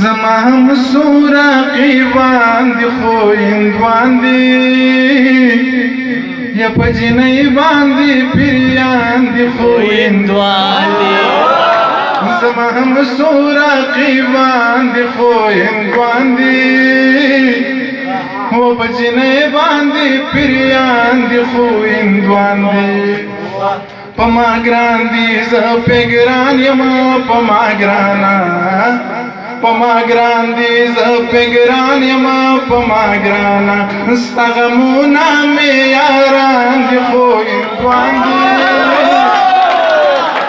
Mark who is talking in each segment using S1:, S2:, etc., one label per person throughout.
S1: زما هم سوراقی باندې خو هندوان دی یا په جنۍ باندې پیریان دی خو هندوان دی زما هم سوراقی باندې خو هندوان دی و په جنۍ باندې پیریان دی خو هندوان دی په ما ګران دي زه پې ګران یم په ما ګرانا په ما ګران دي زه پې ګران یم په ما ګرانا ستا غمونه مې یاران دي خو هندوان دي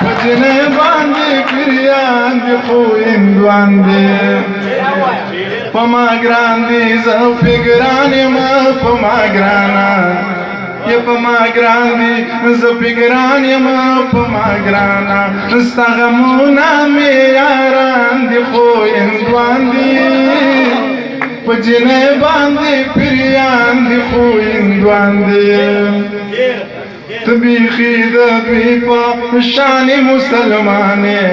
S1: په جنۍ باندې پیریان دي خو هندوان دي په ما ګران دي زه پې ګران یم په ما ګرانا یا په ما ګران دي زه پې ګران یم په ما ګرانا ستا غمونه مې یاران دي خو هندوان دي په جنۍ باندې پیریان دي خو هندوان دي ته بیخي د دوی په شان مسلمانې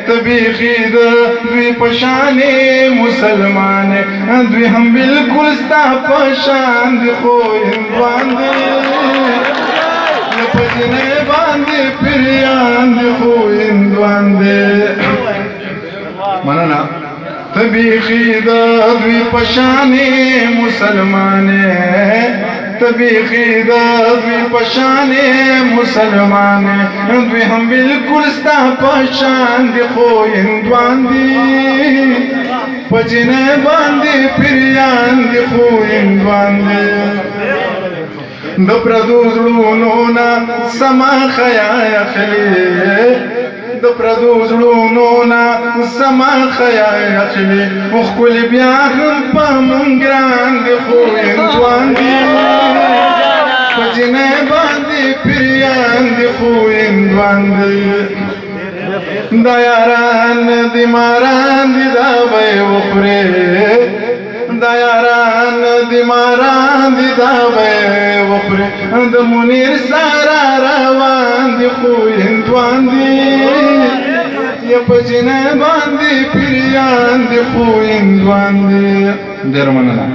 S1: ته بیخي د دوی په شان مسلمانې دوی هم بلکل ستا په شان دي خو هندوان دي په جنۍ باندې پیریان دي خو هندوان دي مننه ته بیخي د دوی په شان مسلمانې ته بیخي د دوی په شان مسلمانې دوی هم بلکل ستا په شان دي خو هندوان دي په جنۍ باندې پیریان دي خو هندوان دي د پردو زړونو نه سما خیا اخلي د پردو زړونو نه سما خیا اخلي ښکلي بیا هم په مونږ ګران دي خو هندوان دي په جنۍ باندې پیریان دي خو هندوان دي دا یاران دي ماران دي دا به وخورې دا یاران دي ماران دي دا به وخورې د منیر سره روان دي خو هندوان دي یا په جنۍ باندې پیریان دي خو هندوان دي ډېره مننه